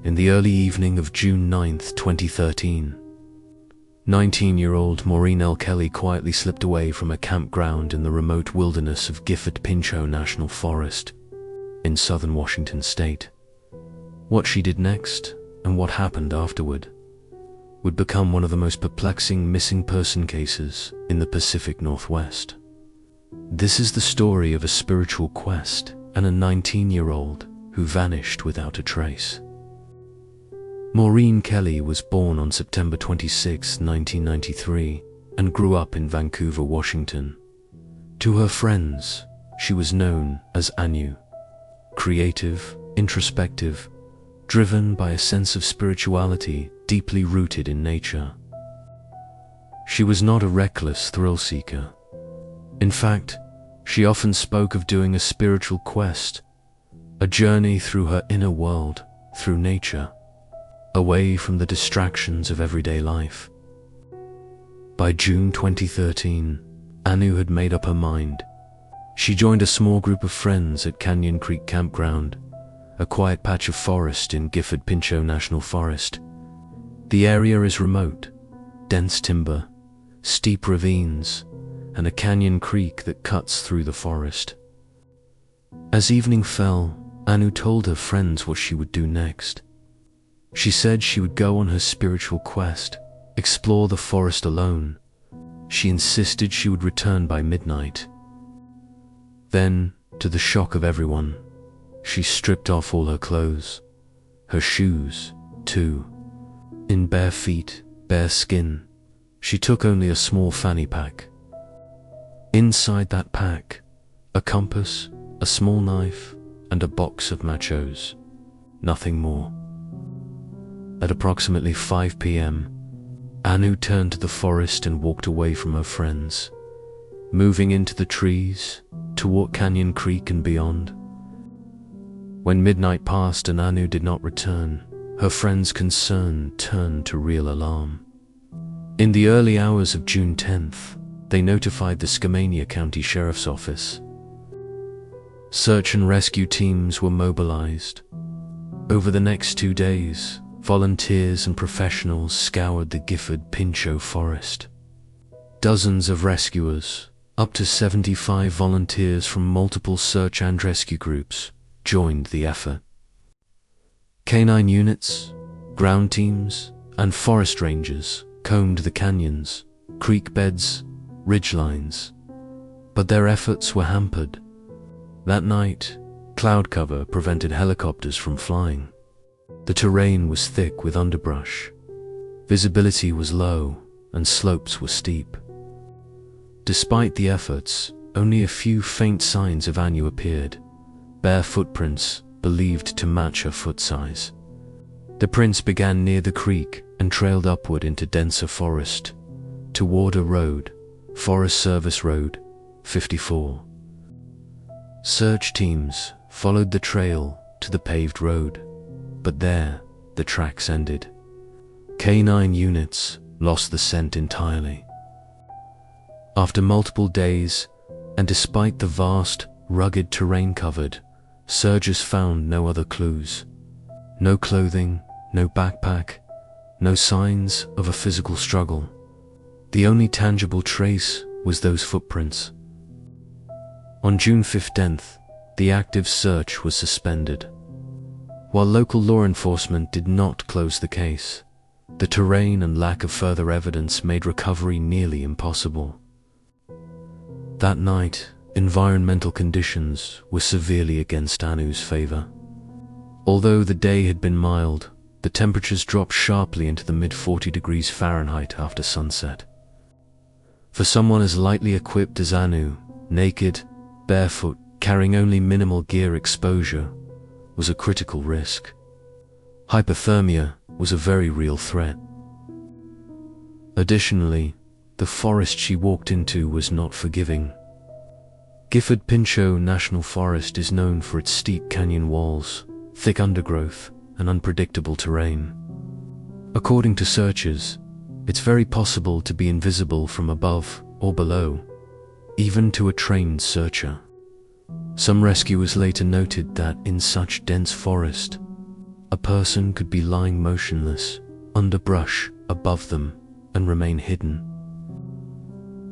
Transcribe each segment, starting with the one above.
in the early evening of June 9th, 2013. 19-year-old Maureen L. Kelly quietly slipped away from a campground in the remote wilderness of Gifford Pinchot National Forest in southern Washington state. What she did next, and what happened afterward, would become one of the most perplexing missing person cases in the Pacific Northwest. This is the story of a spiritual quest and a 19-year-old who vanished without a trace. Maureen Kelly was born on September 26, 1993, and grew up in Vancouver, Washington. To her friends, she was known as Anu, creative, introspective, driven by a sense of spirituality deeply rooted in nature. She was not a reckless thrill-seeker. In fact, she often spoke of doing a spiritual quest, a journey through her inner world, through nature, away from the distractions of everyday life. By June 2013, Anu had made up her mind. She joined a small group of friends at Canyon Creek Campground, a quiet patch of forest in Gifford Pinchot National Forest. The area is remote, dense timber, steep ravines, and a canyon creek that cuts through the forest. As evening fell, Anu told her friends what she would do next. She said she would go on her spiritual quest, explore the forest alone. She insisted she would return by midnight. Then, to the shock of everyone, she stripped off all her clothes, her shoes, too. In bare feet, bare skin, she took only a small fanny pack. Inside that pack, a compass, a small knife, and a box of machos. Nothing more. At approximately 5 p.m., Anu turned to the forest and walked away from her friends, moving into the trees, toward Canyon Creek and beyond. When midnight passed and Anu did not return, her friends' concern turned to real alarm. In the early hours of June 10th, they notified the Skamania County Sheriff's Office. Search and rescue teams were mobilized. Over the next 2 days, volunteers and professionals scoured the Gifford Pinchot Forest. Dozens of rescuers, up to 75 volunteers from multiple search and rescue groups, joined the effort. Canine units, ground teams, and forest rangers combed the canyons, creek beds, ridgelines, but their efforts were hampered. That night, cloud cover prevented helicopters from flying. The terrain was thick with underbrush. Visibility was low, and slopes were steep. Despite the efforts, only a few faint signs of Anu appeared, bare footprints believed to match her foot size. The prints began near the creek and trailed upward into denser forest, toward a road, Forest Service Road 54. Search teams followed the trail to the paved road, but there the tracks ended. Canine units lost the scent entirely. After multiple days, and despite the vast, rugged terrain covered, searchers found no other clues. No clothing, no backpack, no signs of a physical struggle. The only tangible trace was those footprints. On June 15th, the active search was suspended. While local law enforcement did not close the case, the terrain and lack of further evidence made recovery nearly impossible. That night, environmental conditions were severely against Anu's favor. Although the day had been mild, the temperatures dropped sharply into the mid-40 degrees Fahrenheit after sunset. For someone as lightly equipped as Anu, naked, barefoot, carrying only minimal gear exposure, was a critical risk. Hypothermia was a very real threat. Additionally, the forest she walked into was not forgiving. Gifford Pinchot National Forest is known for its steep canyon walls, thick undergrowth, and unpredictable terrain. According to searchers, it's very possible to be invisible from above or below, even to a trained searcher. Some rescuers later noted that in such dense forest, a person could be lying motionless, under brush, above them, and remain hidden.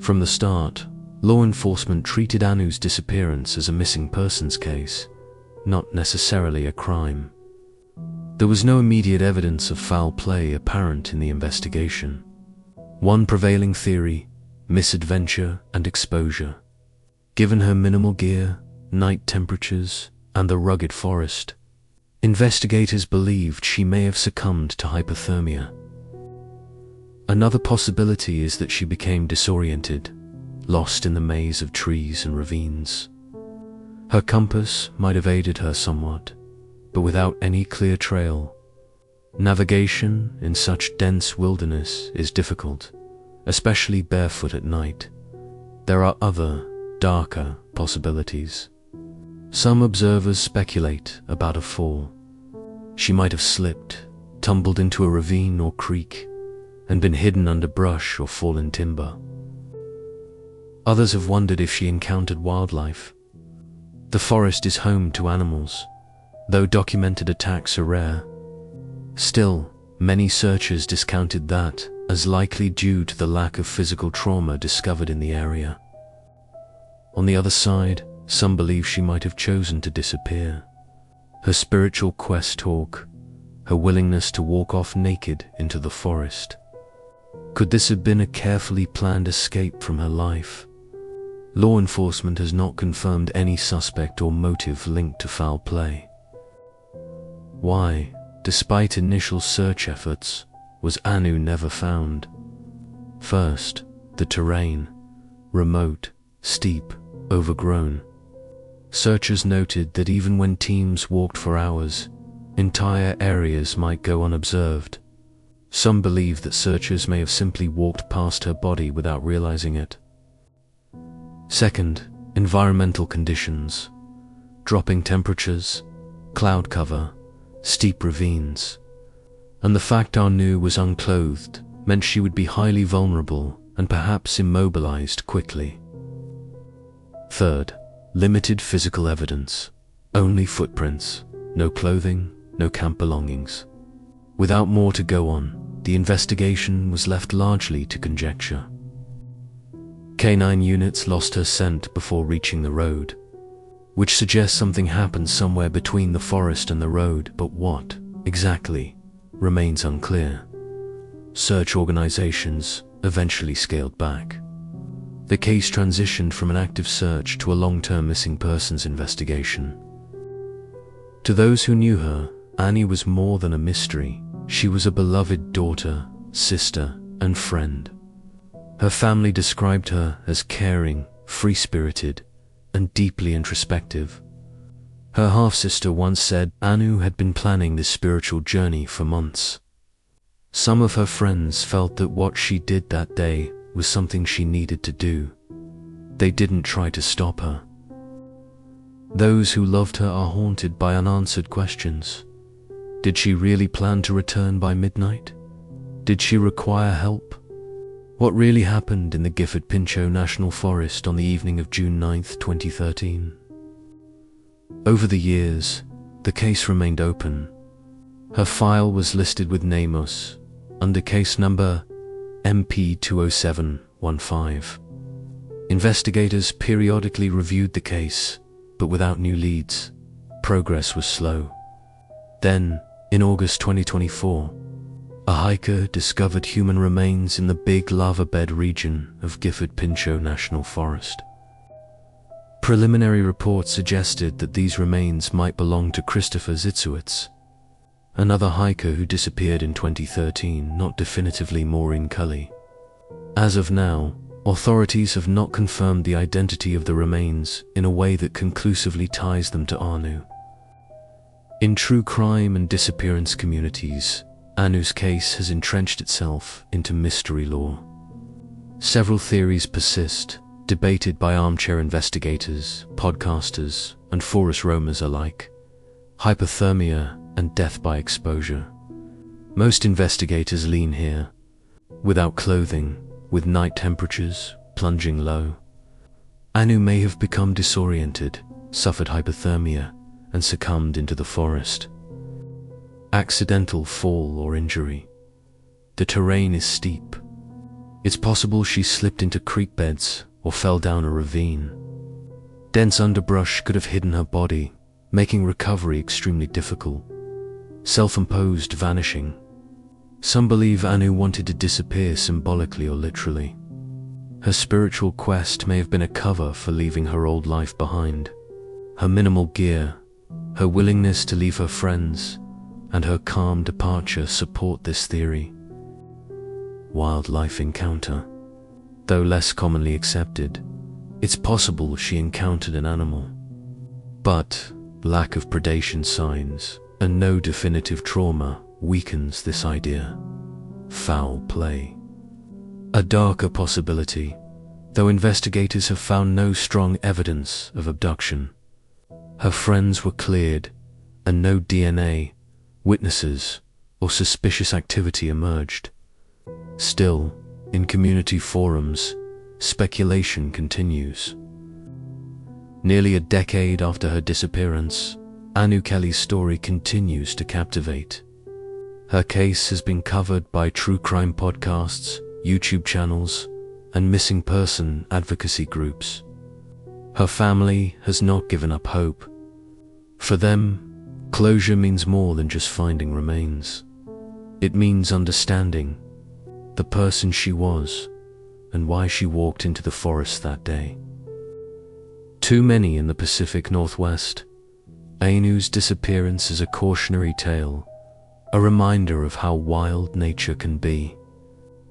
From the start, law enforcement treated Anu's disappearance as a missing persons case, not necessarily a crime. There was no immediate evidence of foul play apparent in the investigation. One prevailing theory: misadventure and exposure. Given her minimal gear, night temperatures, and the rugged forest, investigators believed she may have succumbed to hypothermia. Another possibility is that she became disoriented, lost in the maze of trees and ravines. Her compass might have aided her somewhat, but without any clear trail. Navigation in such dense wilderness is difficult, especially barefoot at night. There are other, darker possibilities. Some observers speculate about a fall. She might have slipped, tumbled into a ravine or creek, and been hidden under brush or fallen timber. Others have wondered if she encountered wildlife. The forest is home to animals, though documented attacks are rare. Still, many searchers discounted that as likely due to the lack of physical trauma discovered in the area. On the other side, some believe she might have chosen to disappear. Her spiritual quest talk, her willingness to walk off naked into the forest. Could this have been a carefully planned escape from her life? Law enforcement has not confirmed any suspect or motive linked to foul play. Why, despite initial search efforts, was Anu never found? First, the terrain: remote, steep, overgrown. Searchers noted that even when teams walked for hours, entire areas might go unobserved. Some believe that searchers may have simply walked past her body without realizing it. Second, environmental conditions: dropping temperatures, cloud cover, steep ravines. And the fact Anu was unclothed meant she would be highly vulnerable and perhaps immobilized quickly. Third, limited physical evidence: only footprints, no clothing, no camp belongings. Without more to go on, the investigation was left largely to conjecture. Canine units lost her scent before reaching the road, which suggests something happened somewhere between the forest and the road, but what, exactly, remains unclear. Search organizations eventually scaled back. The case transitioned from an active search to a long-term missing persons investigation. To those who knew her, Annie was more than a mystery. She was a beloved daughter, sister, and friend. Her family described her as caring, free-spirited, and deeply introspective. Her half-sister once said Anu had been planning this spiritual journey for months. Some of her friends felt that what she did that day was something she needed to do. They didn't try to stop her. Those who loved her are haunted by unanswered questions. Did she really plan to return by midnight? Did she require help? What really happened in the Gifford Pinchot National Forest on the evening of June 9, 2013? Over the years, the case remained open. Her file was listed with Namos under case number MP20715. Investigators periodically reviewed the case, but without new leads. Progress was slow. Then, in August 2024, a hiker discovered human remains in the Big Lava Bed region of Gifford Pinchot National Forest. Preliminary reports suggested that these remains might belong to Christopher Zitsowitz, another hiker who disappeared in 2013, not definitively Maureen Cully. As of now, authorities have not confirmed the identity of the remains in a way that conclusively ties them to Anu. In true crime and disappearance communities, Anu's case has entrenched itself into mystery lore. Several theories persist, debated by armchair investigators, podcasters, and forest roamers alike: hypothermia and death by exposure. Most investigators lean here. Without clothing, with night temperatures plunging low, Anu may have become disoriented, suffered hypothermia, and succumbed into the forest. accidental fall or injury. The terrain is steep. It's possible she slipped into creek beds or fell down a ravine. Dense underbrush could have hidden her body, making recovery extremely difficult. Self-imposed vanishing. Some believe Anu wanted to disappear symbolically or literally. Her spiritual quest may have been a cover for leaving her old life behind. Her minimal gear, her willingness to leave her friends, and her calm departure support this theory. Wildlife encounter. Though less commonly accepted, it's possible she encountered an animal. But lack of predation signs and no definitive trauma weakens this idea. Foul play. A darker possibility, though investigators have found no strong evidence of abduction. Her friends were cleared, and no DNA, witnesses, or suspicious activity emerged. Still, in community forums, speculation continues. Nearly a decade after her disappearance, Anu Kelly's story continues to captivate. Her case has been covered by true crime podcasts, YouTube channels, and missing person advocacy groups. Her family has not given up hope. For them, closure means more than just finding remains. It means understanding the person she was and why she walked into the forest that day. Too many in the Pacific Northwest. Anu's disappearance is a cautionary tale, a reminder of how wild nature can be,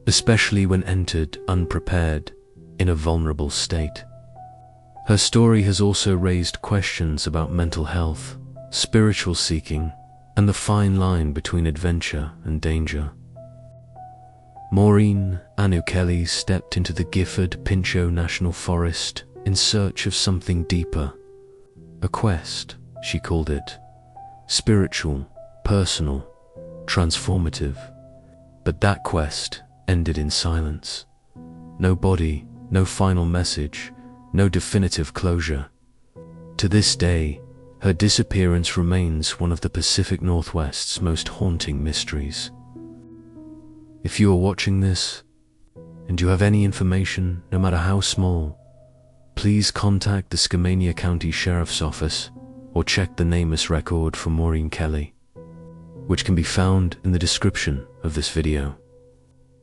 especially when entered unprepared, in a vulnerable state. Her story has also raised questions about mental health, spiritual seeking, and the fine line between adventure and danger. Maureen, Anu Kelly, stepped into the Gifford Pinchot National Forest in search of something deeper. A quest, she called it. Spiritual, personal, transformative. But that quest ended in silence. No body, no final message, no definitive closure. To this day, her disappearance remains one of the Pacific Northwest's most haunting mysteries. If you are watching this, and you have any information, no matter how small, please contact the Skamania County Sheriff's Office or check the NamUs record for Maureen Kelly, which can be found in the description of this video.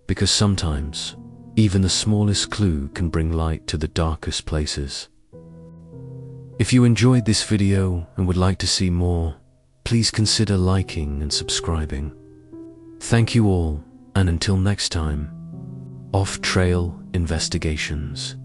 Because sometimes, even the smallest clue can bring light to the darkest places. If you enjoyed this video and would like to see more, please consider liking and subscribing. Thank you all, and until next time, Off Trail Investigations.